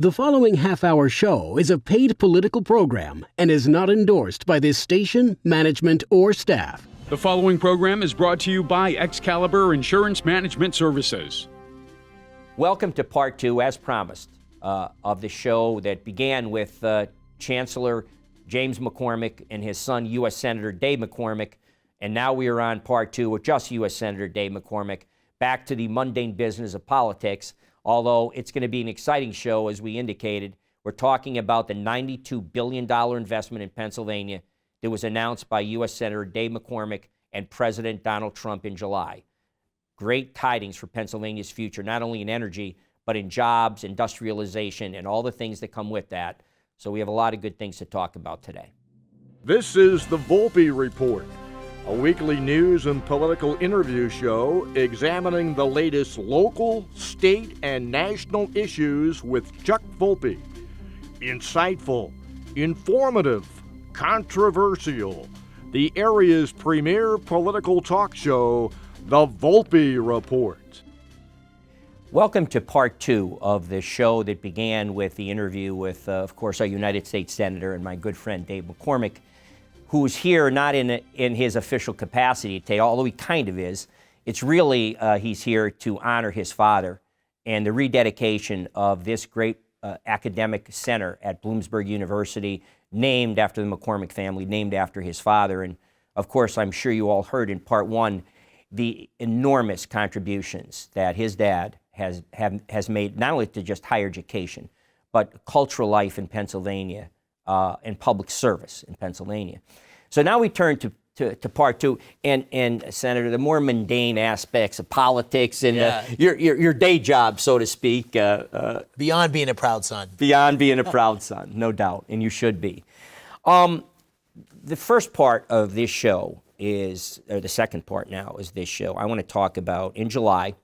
The following half-hour show is a paid political program and is not endorsed by this station, management, or staff. The following program is brought to you by Excalibur Insurance Management Services. Welcome to part two, as promised, of the show that began with Chancellor James McCormick and his son, U.S. Senator Dave McCormick. And now we are on part two with just U.S. Senator Dave McCormick, back to the mundane business of politics. Although it's going to be an exciting show, as we indicated. We're talking about the $92 billion investment in Pennsylvania that was announced by U.S. Senator Dave McCormick and President Donald Trump in July. Great tidings for Pennsylvania's future, not only in energy, but in jobs, industrialization, and all the things that come with that. So we have a lot of good things to talk about today. This is the Volpe Report, a weekly news and political interview show examining the latest local, state, and national issues with Chuck Volpe. Insightful, informative, controversial. The area's premier political talk show, the Volpe Report. Welcome to part two of the show that began with the interview with, of course, our United States Senator and my good friend Dave McCormick, who's here not in his official capacity today, although he kind of is. It's really, he's here to honor his father and the rededication of this great academic center at Bloomsburg University, named after the McCormick family, named after his father. And of course, I'm sure you all heard in part one the enormous contributions that his dad has made, not only to just higher education, but cultural life in Pennsylvania, and public service in Pennsylvania. So now we turn to part two, and Senator, the more mundane aspects of politics and your day job, so to speak. Beyond being a proud son. Beyond being a proud son, no doubt, and you should be. The first part of this show is, or the second part now is this show, I want to talk about in July,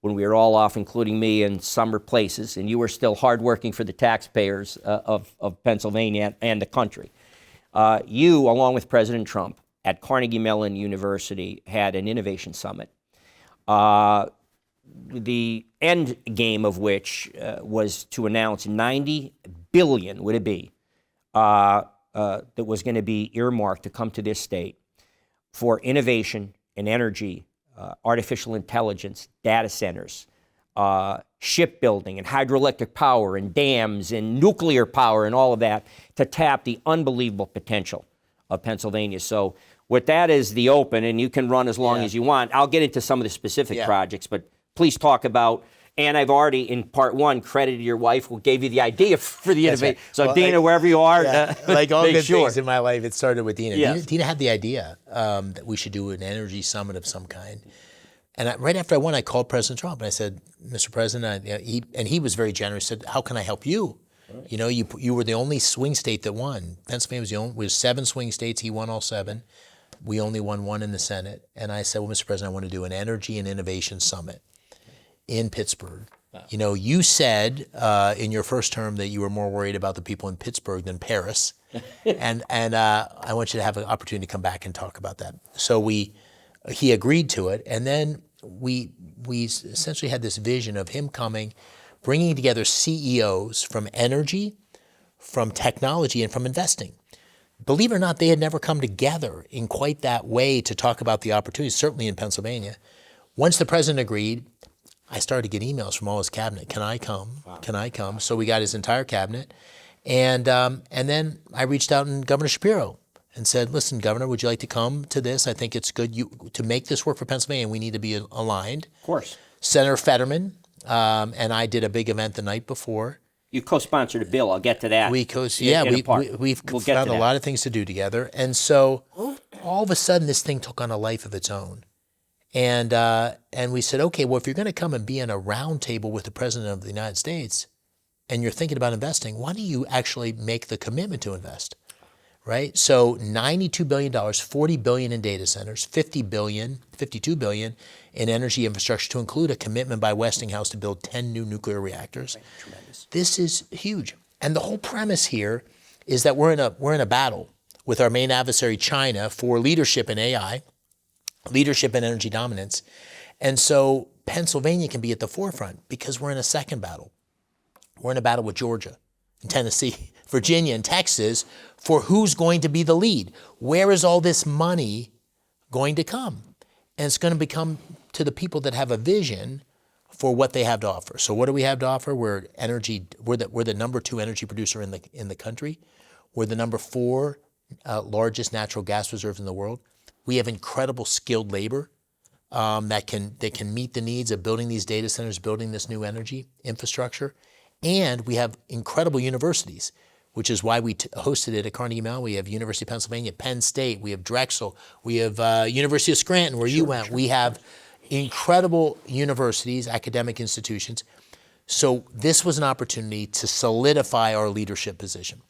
when we were all off, including me, in summer places, and you were still hardworking for the taxpayers of Pennsylvania and the country. You, along with President Trump, at Carnegie Mellon University, had an innovation summit. The end game of which was to announce $90 billion, would it be, that was going to be earmarked to come to this state for innovation in energy, artificial intelligence, data centers, shipbuilding and hydroelectric power and dams and nuclear power and all of that to tap the unbelievable potential of Pennsylvania. So with that as the open, and you can run as long as you want, I'll get into some of the specific projects, but please talk about, and I've already in part one credited your wife who gave you the idea for the innovation. Right. So well, Dina, wherever you are, like all good things in my life, it started with Dina. Yes. Dina had the idea that we should do an energy summit of some kind. And right after I won, I called President Trump and I said, Mr. President, he was very generous, said, how can I help you? Right. You know, you were the only swing state that won. Pennsylvania was 7 swing states. He won all 7. We only won 1 in the Senate. And I said, well, Mr. President, I want to do an energy and innovation summit in Pittsburgh. Wow. You know, you said in your first term that you were more worried about the people in Pittsburgh than Paris. and I want you to have an opportunity to come back and talk about that. So he agreed to it. And then we essentially had this vision of him coming, bringing together CEOs from energy, from technology, and from investing. Believe it or not, they had never come together in quite that way to talk about the opportunities, certainly in Pennsylvania. Once the president agreed, I started to get emails from all his cabinet. Can I come? Wow. Can I come? So we got his entire cabinet. And then I reached out to Governor Shapiro and said, listen, Governor, would you like to come to this? I think it's good to make this work for Pennsylvania. We need to be aligned. Of course. Senator Fetterman and I did a big event the night before. You co-sponsored a bill. I'll get to that. We've found a lot of things to do together. And so all of a sudden, this thing took on a life of its own. And we said, okay, well, if you're going to come and be in a round table with the President of the United States and you're thinking about investing, why don't you actually make the commitment to invest? Right? So $92 billion, $40 billion in data centers, $52 billion in energy infrastructure, to include a commitment by Westinghouse to build 10 new nuclear reactors. Right. Tremendous. This is huge. And the whole premise here is that we're in a battle with our main adversary, China, for leadership in AI, leadership in energy dominance. And so Pennsylvania can be at the forefront because we're in a second battle. We're in a battle with Georgia and Tennessee, Virginia and Texas for who's going to be the lead. Where is all this money going to come? And it's going to become to the people that have a vision for what they have to offer. So what do we have to offer? We're the number 2 energy producer in the country. We're the number 4 largest natural gas reserve in the world. We have incredible skilled labor that can meet the needs of building these data centers, building this new energy infrastructure. And we have incredible universities, which is why we hosted it at Carnegie Mellon. We have University of Pennsylvania, Penn State, we have Drexel, we have University of Scranton, where you went. We have incredible universities, academic institutions. So this was an opportunity to solidify our leadership position.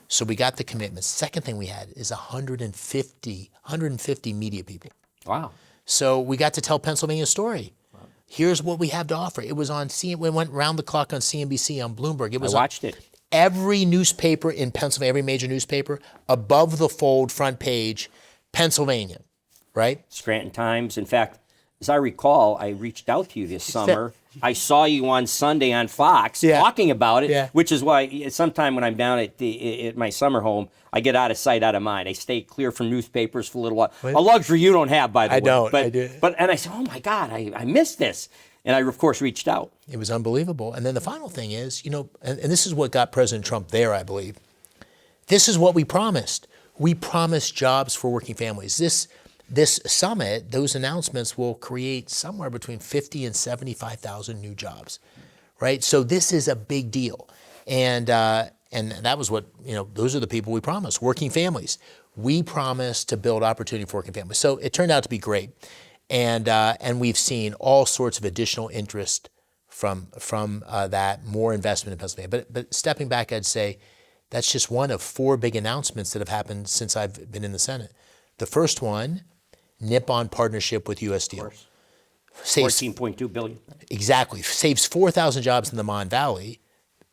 So we got the commitment. Second thing we had is 150 media people. Wow. So we got to tell Pennsylvania's story. Wow. Here's what we have to offer. It was on it went round the clock on CNBC, on Bloomberg. I watched it. Every newspaper in Pennsylvania, every major newspaper, above the fold, front page, Pennsylvania, right? Scranton Times. In fact, as I recall, I reached out to you this summer. I saw you on Sunday on Fox talking about it, which is why sometime when I'm down at my summer home, I get out of sight, out of mind. I stay clear from newspapers for a little while. A luxury you don't have, by the way. I don't. I do. And I said, oh my God, I missed this. And I, of course, reached out. It was unbelievable. And then the final thing is, and this is what got President Trump there, I believe. This is what we promised. We promised jobs for working families. This summit, those announcements will create somewhere between 50 and 75,000 new jobs, right? So this is a big deal. And that was what, those are the people we promised, working families. We promised to build opportunity for working families. So it turned out to be great. And we've seen all sorts of additional interest from that, more investment in Pennsylvania. But stepping back, I'd say that's just one of 4 big announcements that have happened since I've been in the Senate. The first one, Nippon partnership with U.S. Steel. Saves $14.2 billion. Exactly. Saves 4,000 jobs in the Mon Valley,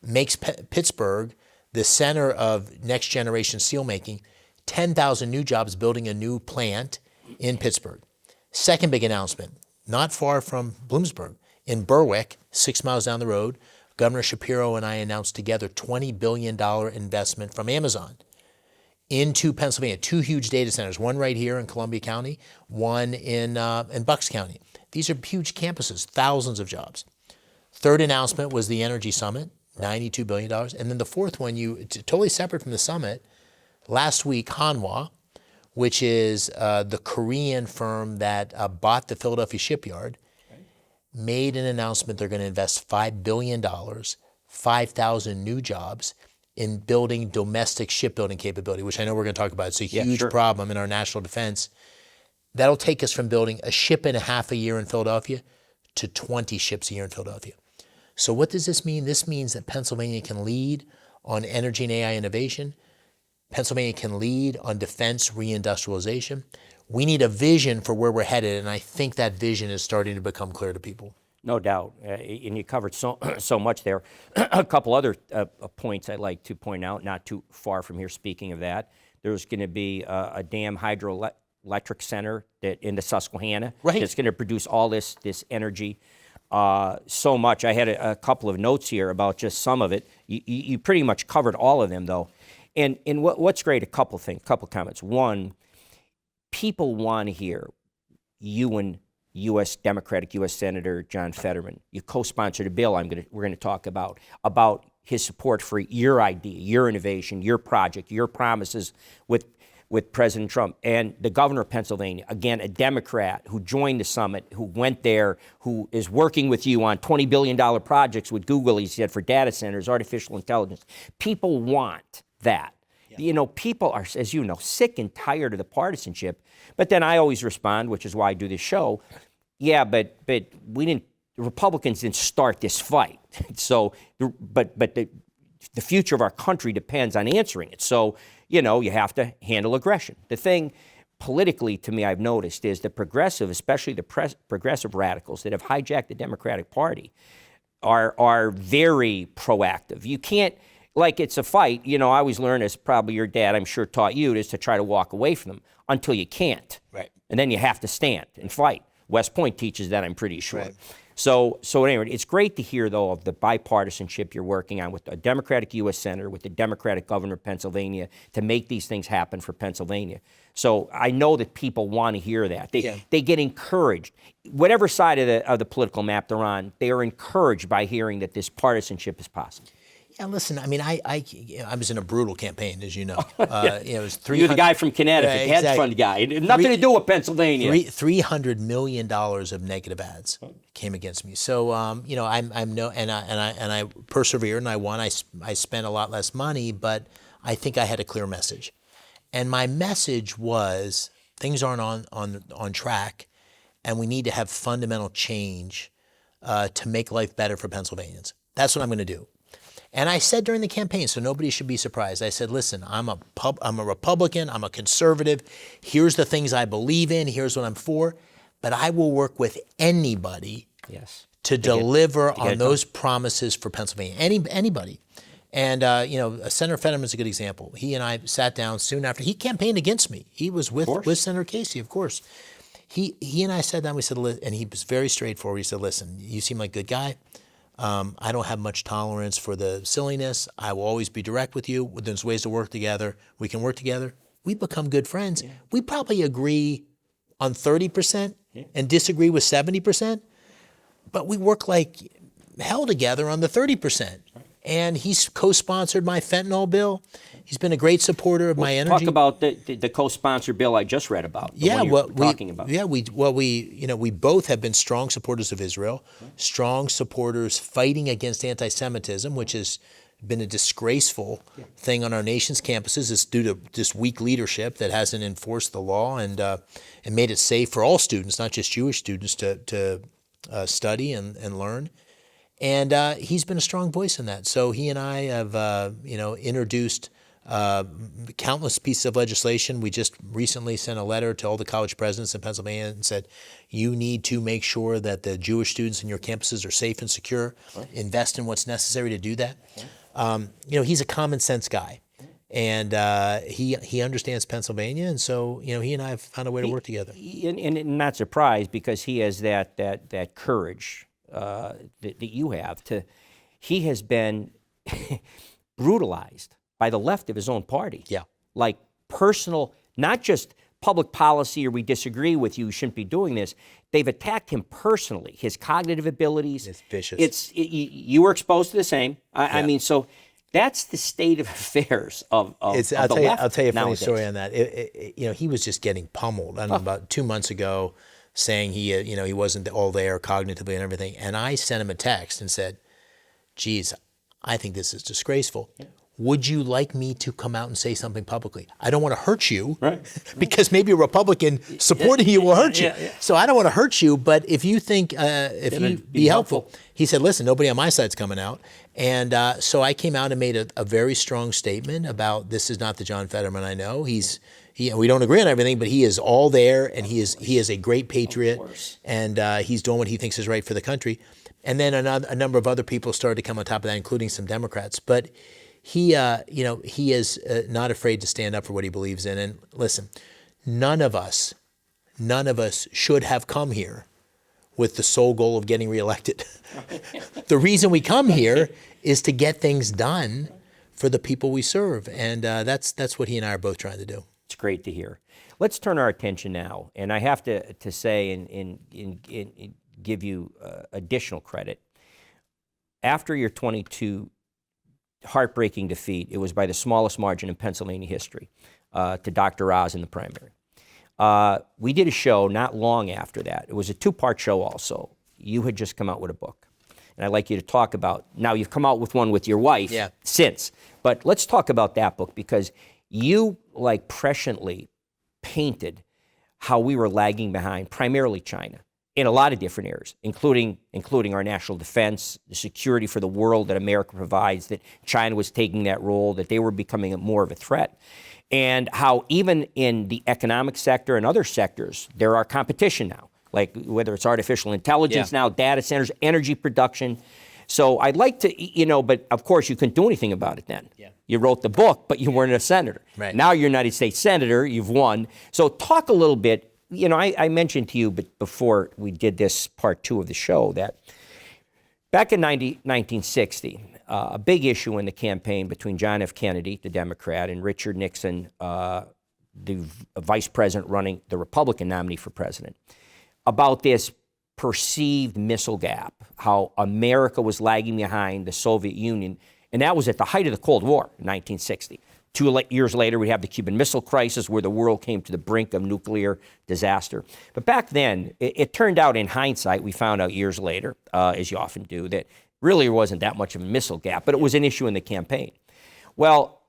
makes Pittsburgh the center of next generation steelmaking, 10,000 new jobs building a new plant in Pittsburgh. Second big announcement, not far from Bloomsburg, in Berwick, 6 miles down the road, Governor Shapiro and I announced together $20 billion investment from Amazon into Pennsylvania, 2 huge data centers, one right here in Columbia County, one in Bucks County. These are huge campuses, thousands of jobs. Third announcement was the Energy Summit, $92 billion. And then the fourth one, totally separate from the summit, last week, Hanwha, which is the Korean firm that bought the Philadelphia shipyard, made an announcement they're going to invest $5 billion, 5,000 new jobs in building domestic shipbuilding capability, which I know we're going to talk about. It's a huge problem in our national defense. That'll take us from building a ship and a half a year in Philadelphia to 20 ships a year in Philadelphia. So what does this mean? This means that Pennsylvania can lead on energy and AI innovation. Pennsylvania can lead on defense reindustrialization. We need a vision for where we're headed, and I think that vision is starting to become clear to people. No doubt, and you covered so much there. A couple other points I'd like to point out, not too far from here, speaking of that. There's going to be a dam hydroelectric center in the Susquehanna that's going to produce all this energy. So much. I had a couple of notes here about just some of it. You pretty much covered all of them, though. And what's great, a couple comments. One, people want to hear you and Democratic U.S. Senator John Fetterman. You co-sponsored a bill we're going to talk about his support for your idea, your innovation, your project, your promises with President Trump. And the governor of Pennsylvania, again, a Democrat who joined the summit, who went there, who is working with you on $20 billion projects with Google, he said, for data centers, artificial intelligence. People want that. Yeah. People are, as you know, sick and tired of the partisanship. But then I always respond, which is why I do this show. Yeah, but the Republicans didn't start this fight. So, but the future of our country depends on answering it. So, you have to handle aggression. The thing politically, to me, I've noticed is the progressive, especially the progressive radicals that have hijacked the Democratic Party, are very proactive. You can't. Like it's a fight, I always learn, as probably your dad, I'm sure, taught you, is to try to walk away from them until you can't. Right. And then you have to stand and fight. West Point teaches that, I'm pretty sure. So anyway, it's great to hear, though, of the bipartisanship you're working on with a Democratic U.S. Senator, with the Democratic governor of Pennsylvania, to make these things happen for Pennsylvania. So I know that people want to hear that. They get encouraged. Whatever side of the political map they're on, they are encouraged by hearing that this partisanship is possible. Yeah, listen, I mean, I was in a brutal campaign, as you know. It was You're the guy from Connecticut, hedge fund guy. It had nothing to do with Pennsylvania. $300 million of negative ads came against me. So, I persevered and I won. I spent a lot less money, but I think I had a clear message. And my message was things aren't on track, and we need to have fundamental change to make life better for Pennsylvanians. That's what I'm going to do. And I said during the campaign, so nobody should be surprised, I said, listen, I'm a Republican, I'm a conservative, here's the things I believe in, here's what I'm for, but I will work with anybody to deliver on those promises for Pennsylvania, anybody. And, Senator Fetterman's a good example. He and I sat down soon after. He campaigned against me. He was with Senator Casey, of course. He and I sat down, we said, and he was very straightforward. He said, listen, you seem like a good guy. I don't have much tolerance for the silliness. I will always be direct with you. There's ways to work together. We can work together. We become good friends. Yeah. We probably agree on 30% and disagree with 70%, but we work like hell together on the 30%. And he's co-sponsored my fentanyl bill. He's been a great supporter of my energy. Talk about the co-sponsored bill I just read about. Talking about. Yeah, we both have been strong supporters of Israel, strong supporters fighting against anti-Semitism, which has been a disgraceful thing on our nation's campuses. It's due to just weak leadership that hasn't enforced the law and made it safe for all students, not just Jewish students, to study and learn. And he's been a strong voice in that. So he and I have, introduced countless pieces of legislation. We just recently sent a letter to all the college presidents in Pennsylvania and said, you need to make sure that the Jewish students in your campuses are safe and secure. Invest in what's necessary to do that. He's a common sense guy. And he understands Pennsylvania, and so he and I have found a way to work together. And not surprised, because he has that courage that you have. He has been brutalized by the left of his own party. Yeah, like personal, not just public policy or we disagree with you shouldn't be doing this. They've attacked him personally, his cognitive abilities. It's vicious. You were exposed to the same. I mean, so. That's the state of affairs of the left. I'll tell you a funny nowadays. story on that. He was just getting pummeled. I don't know, about 2 months ago, saying he wasn't all there cognitively and everything. And I sent him a text and said, "Geez, I think this is disgraceful. Yeah. Would you like me to come out and say something publicly? I don't want to hurt you, because maybe a Republican supporting you will hurt you. So I don't want to hurt you, but if you think you'd be helpful." He said, "Listen, nobody on my side's coming out." And so I came out and made a very strong statement about this is not the John Fetterman I know. We don't agree on everything, but he is all there, and he is a great patriot, and he's doing what he thinks is right for the country. And then a number of other people started to come on top of that, including some Democrats. But he is not afraid to stand up for what he believes in. And listen, none of us should have come here with the sole goal of getting reelected. The reason we come here is to get things done for the people we serve, and that's what he and I are both trying to do. It's great to hear. Let's turn our attention now, and I have to say and give you additional credit. After your 22 heartbreaking defeat, it was by the smallest margin in Pennsylvania history, to Dr. Oz in the primary. We did a show not long after that. It was a 2-part show also. You had just come out with a book. And I'd like you to talk about, now you've come out with one with your wife since, but let's talk about that book, because you presciently painted how we were lagging behind, primarily China, in a lot of different areas, including our national defense, the security for the world that America provides, that China was taking that role, that they were becoming more of a threat. And how even in the economic sector and other sectors, there are competition now, like whether it's artificial intelligence now, data centers, energy production. So I'd like to, but of course you couldn't do anything about it then. Yeah. You wrote the book, but you weren't a senator. Right. Now you're a United States senator, you've won. So talk a little bit you know, I mentioned to you, but before we did this part 2 of the show, that back in 1960, a big issue in the campaign between John F. Kennedy, the Democrat, and Richard Nixon, the vice president running the Republican nominee for president, about this perceived missile gap, how America was lagging behind the Soviet Union. And that was at the height of the Cold War in 1960. 2 years later, we have the Cuban Missile Crisis, where the world came to the brink of nuclear disaster. But back then, it turned out, in hindsight, we found out years later, as you often do, that really there wasn't that much of a missile gap, but it was an issue in the campaign. Well,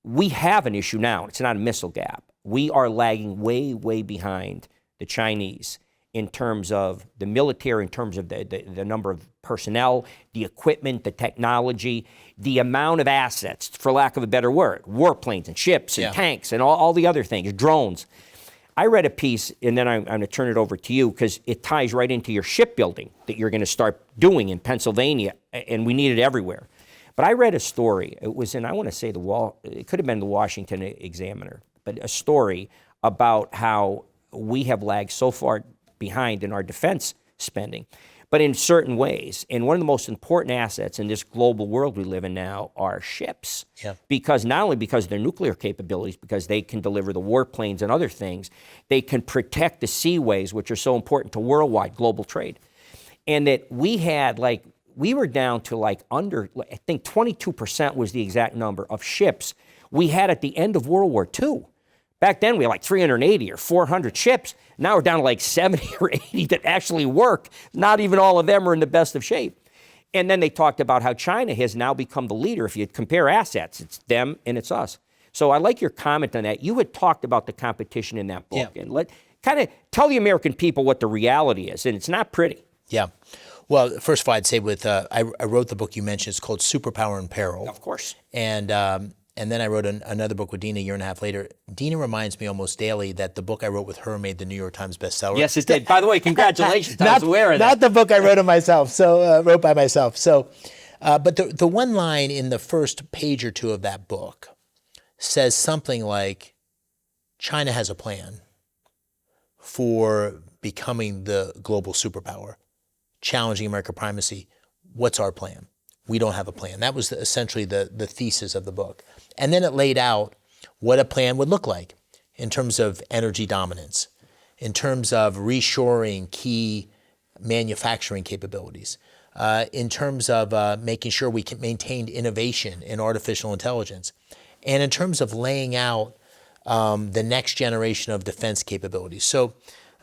we have an issue now. It's not a missile gap. We are lagging way, way behind the Chinese in terms of the military, in terms of the number of personnel, the equipment, the technology, the amount of assets, for lack of a better word, warplanes and ships and tanks and all the other things, drones. I read a piece, and then I'm going to turn it over to you, because it ties right into your shipbuilding that you're going to start doing in Pennsylvania, and we need it everywhere. But I read a story. It was in, I want to say, it could have been the Washington Examiner, but a story about how we have lagged so far behind in our defense spending, but in certain ways. And one of the most important assets in this global world we live in now are ships. Because not only because of their nuclear capabilities, because they can deliver the warplanes and other things, they can protect the seaways, which are so important to worldwide global trade. And that we were down to under, I think 22% was the exact number of ships we had at the end of World War II. Back then, we had 380 or 400 ships. Now we're down to 70 or 80 that actually work. Not even all of them are in the best of shape. And then they talked about how China has now become the leader. If you compare assets, it's them and it's us. So I like your comment on that. You had talked about the competition in that book. And kind of tell the American people what the reality is. And it's not pretty. Yeah. Well, first of all, I'd say I wrote the book you mentioned. It's called Superpower in Peril. Of course. And then I wrote another book with Dina a year and a half later. Dina reminds me almost daily that the book I wrote with her made the New York Times bestseller. Yes, it did. By the way, congratulations. I was aware of that. Not the book I wrote wrote by myself. So, but the one line in the first page or 2 of that book says something like, China has a plan for becoming the global superpower, challenging American primacy. What's our plan? We don't have a plan. That was essentially the thesis of the book. And then it laid out what a plan would look like in terms of energy dominance, in terms of reshoring key manufacturing capabilities, in terms of making sure we can maintain innovation in artificial intelligence, and in terms of laying out the next generation of defense capabilities. So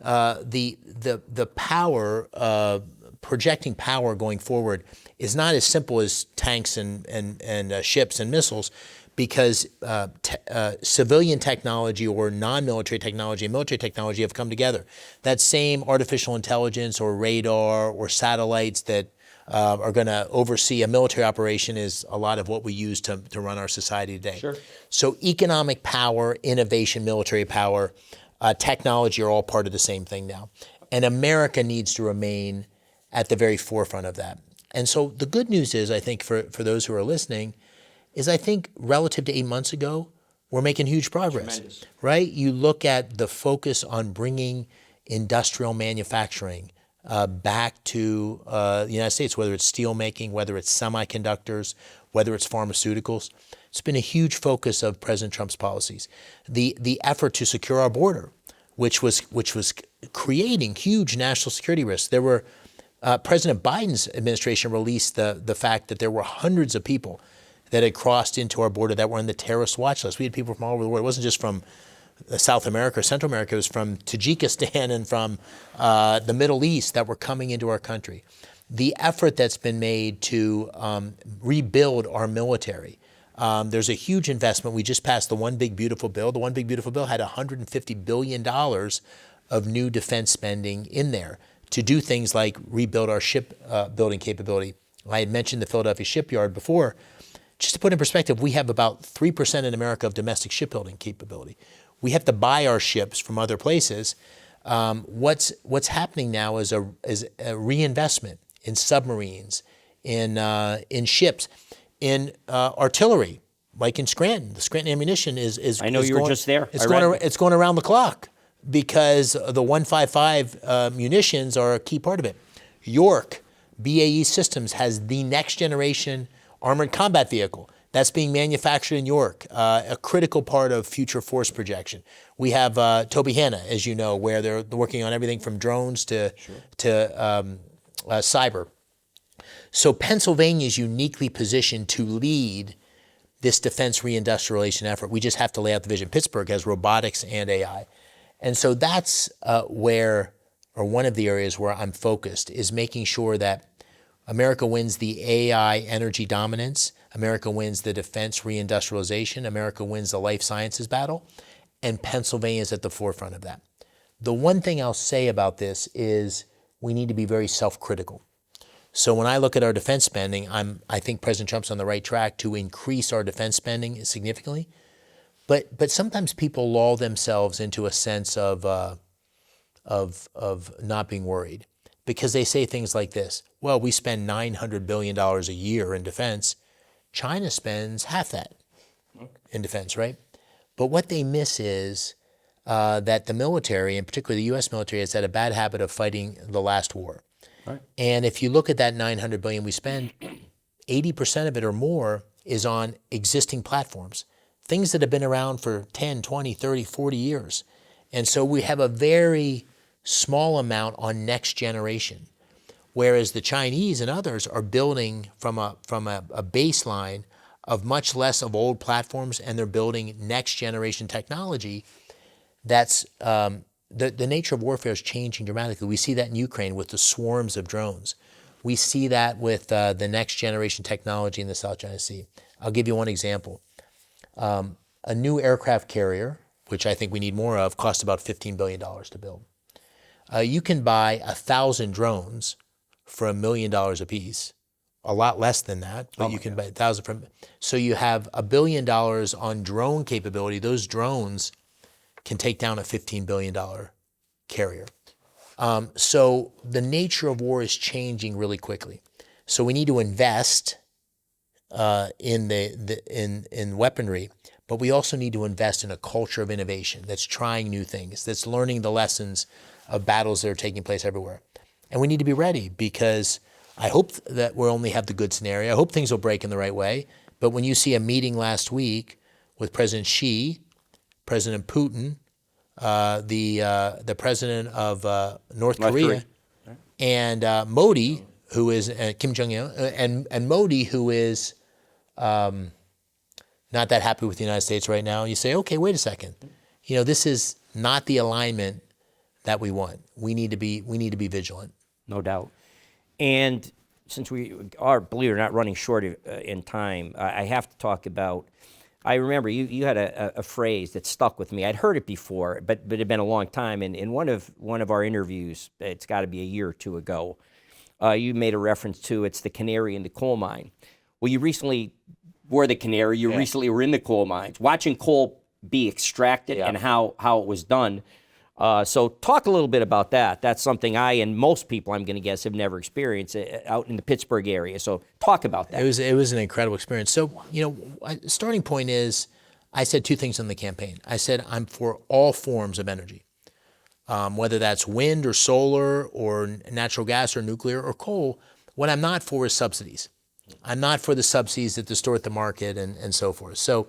the power, projecting power going forward is not as simple as tanks and ships and missiles, because civilian technology or non-military technology and military technology have come together. That same artificial intelligence or radar or satellites that are going to oversee a military operation is a lot of what we use to run our society today. Sure. So economic power, innovation, military power, technology are all part of the same thing now. And America needs to remain at the very forefront of that. And so the good news is, I think, for those who are listening, is I think relative to 8 months ago, we're making huge progress. Tremendous. Right? You look at the focus on bringing industrial manufacturing back to the United States, whether it's steel making, whether it's semiconductors, whether it's pharmaceuticals. It's been a huge focus of President Trump's policies. The effort to secure our border, which was creating huge national security risks. There were President Biden's administration released the fact that there were hundreds of people that had crossed into our border that were on the terrorist watch list. We had people from all over the world. It wasn't just from South America or Central America. It was from Tajikistan and from the Middle East that were coming into our country. The effort that's been made to rebuild our military. There's a huge investment. We just passed the One Big Beautiful Bill. The One Big Beautiful Bill had $150 billion of new defense spending in there to do things like rebuild our ship building capability. I had mentioned the Philadelphia shipyard before. Just to put in perspective, we have about 3% in America of domestic shipbuilding capability. We have to buy our ships from other places. What's happening now is a reinvestment in submarines, in ships, in artillery, like in Scranton. The Scranton ammunition is. I know you were just there. It's going around the clock. because the 155 munitions are a key part of it. York, BAE Systems has the next generation armored combat vehicle that's being manufactured in York, a critical part of future force projection. We have Toby Hanna, as you know, where they're working on everything from drones to cyber. So Pennsylvania is uniquely positioned to lead this defense reindustrialization effort. We just have to lay out the vision. Pittsburgh has robotics and AI. And so that's one of the areas where I'm focused, is making sure that America wins the AI energy dominance, America wins the defense reindustrialization, America wins the life sciences battle, and Pennsylvania is at the forefront of that. The one thing I'll say about this is we need to be very self-critical. So when I look at our defense spending, I think President Trump's on the right track to increase our defense spending significantly. But sometimes people lull themselves into a sense of not being worried, because they say things like this: well, we spend $900 billion a year in defense. China spends half that in defense, right? But what they miss is that the military, and particularly the U.S. military, has had a bad habit of fighting the last war. Right. And if you look at that $900 billion we spend, 80% of it or more is on existing platforms, things that have been around for 10, 20, 30, 40 years. And so we have a very small amount on next generation, whereas the Chinese and others are building from a baseline of much less of old platforms, and they're building next generation technology. That's the nature of warfare is changing dramatically. We see that in Ukraine with the swarms of drones. We see that with the next generation technology in the South China Sea. I'll give you one example. A new aircraft carrier, which I think we need more of, costs about $15 billion to build. You can buy 1,000 drones for $1 million a piece. A lot less than that, but you can buy 1,000 from. So you have $1 billion on drone capability. Those drones can take down a $15 billion carrier. So the nature of war is changing really quickly. So we need to invest in weaponry, but we also need to invest in a culture of innovation that's trying new things, that's learning the lessons of battles that are taking place everywhere. And we need to be ready, because I hope that we'll only have the good scenario. I hope things will break in the right way. But when you see a meeting last week with President Xi, President Putin, the president of North Korea, and Modi, who is Kim Jong-il, and Modi, who is not that happy with the United States right now, you say, okay, wait a second. You know, this is not the alignment that we want. We need to be vigilant. No doubt. And since we are, believe it or not, running short in time, I have to talk about, I remember you had a phrase that stuck with me. I'd heard it before, but it had been a long time. And in one of our interviews, it's got to be a year or two ago, you made a reference to it's the canary in the coal mine. Well, you recently were the canary. You recently were in the coal mines, watching coal be extracted and how it was done. So talk a little bit about that. That's something I and most people, I'm going to guess, have never experienced out in the Pittsburgh area. So talk about that. It was an incredible experience. So, you know, starting point is, I said two things on the campaign. I said I'm for all forms of energy, whether that's wind or solar or natural gas or nuclear or coal. What I'm not for is subsidies. I'm not for the subsidies that distort the market and so forth. So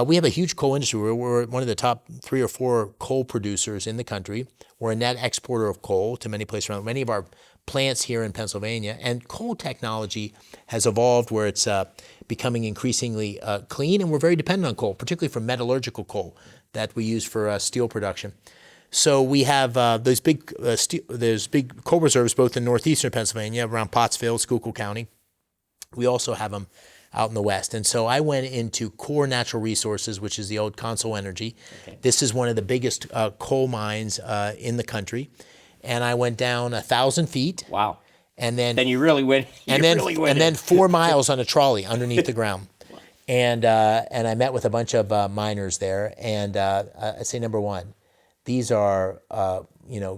we have a huge coal industry. We're one of the top 3 or 4 coal producers in the country. We're a net exporter of coal to many places around. Many of our plants here in Pennsylvania. And coal technology has evolved where it's becoming increasingly clean, and we're very dependent on coal, particularly for metallurgical coal that we use for steel production. So we have those big coal reserves both in northeastern Pennsylvania, around Pottsville, Schuylkill County. We also have them out in the West. And so I went into Core Natural Resources, which is the old Consol Energy. Okay. This is one of the biggest coal mines in the country. And I went down 1,000 feet. Wow. And then you really went. And then 4 miles on a trolley underneath the ground. And I met with a bunch of miners there. And I say, number one, these are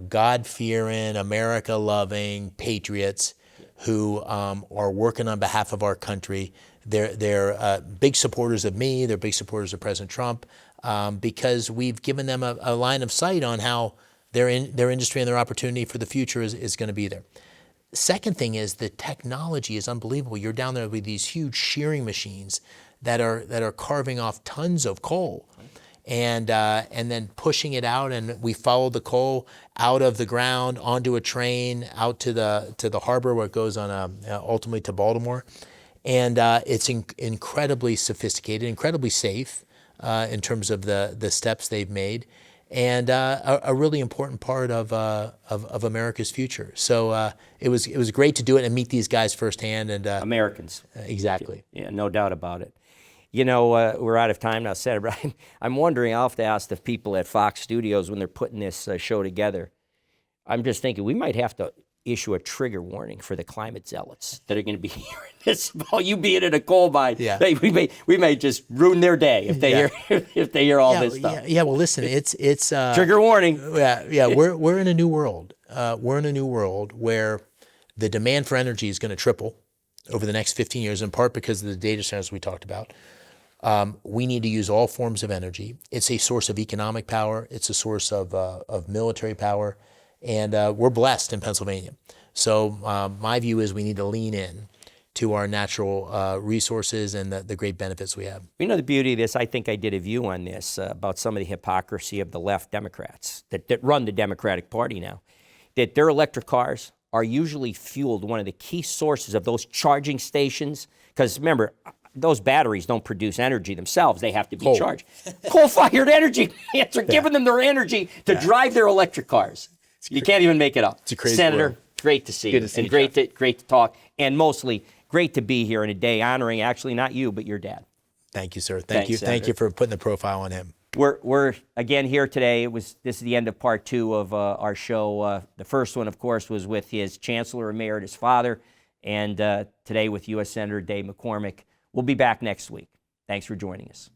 God-fearing, America-loving patriots who are working on behalf of our country. They're big supporters of me. They're big supporters of President Trump because we've given them a line of sight on how their industry and their opportunity for the future is going to be there. Second thing is the technology is unbelievable. You're down there with these huge shearing machines that are carving off tons of coal. And then pushing it out, and we follow the coal out of the ground onto a train out to the harbor where it goes on ultimately to Baltimore, and it's incredibly sophisticated, incredibly safe in terms of the steps they've made, and a really important part of America's future. So it was great to do it and meet these guys firsthand and Americans. Exactly. Yeah, no doubt about it. You know, we're out of time now, Senator, but I'm wondering, I'll have to ask the people at Fox Studios when they're putting this show together. I'm just thinking we might have to issue a trigger warning for the climate zealots that are going to be hearing this about you being in a coal mine. Yeah. We may just ruin their day if they hear all this stuff. Yeah. Well, listen, it's trigger warning. Yeah. We're in a new world. We're in a new world where the demand for energy is going to triple over the next 15 years, in part because of the data centers we talked about. We need to use all forms of energy. It's a source of economic power. It's a source of military power. And we're blessed in Pennsylvania. So my view is we need to lean in to our natural resources and the great benefits we have. You know, the beauty of this, I think I did a view on this about some of the hypocrisy of the left Democrats that run the Democratic Party now, that their electric cars are usually fueled, one of the key sources of those charging stations, because remember, those batteries don't produce energy themselves. They have to be charged. Coal-fired energy plants are giving them their energy to drive their electric cars. You can't even make it up. It's a crazy Senator, world. great to see you. Good to see you, great to talk. And mostly, great to be here in a day honoring, actually, not you, but your dad. Thank you, sir. Thanks, Thank Senator. you for putting the profile on him. We're again here today. This is the end of part 2 of our show. The first one, of course, was with his Chancellor Emeritus father, and today with U.S. Senator Dave McCormick. We'll be back next week. Thanks for joining us.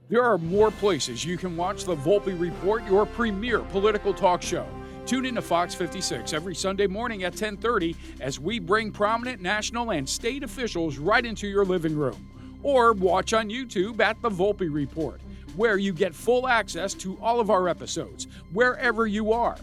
There are more places you can watch the Volpe Report, your premier political talk show. Tune in to Fox 56 every Sunday morning at 10:30 as we bring prominent national and state officials right into your living room. Or watch on YouTube at the Volpe Report, where you get full access to all of our episodes, wherever you are.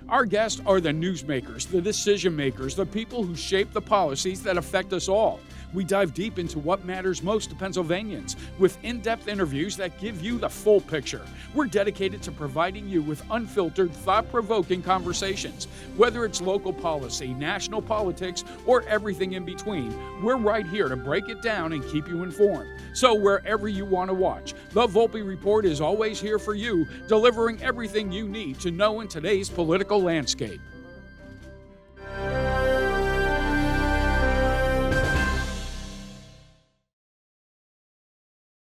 Our guests are the newsmakers, the decision makers, the people who shape the policies that affect us all. We dive deep into what matters most to Pennsylvanians with in-depth interviews that give you the full picture. We're dedicated to providing you with unfiltered, thought-provoking conversations. Whether it's local policy, national politics, or everything in between, we're right here to break it down and keep you informed. So wherever you want to watch, the Volpe Report is always here for you, delivering everything you need to know in today's political landscape.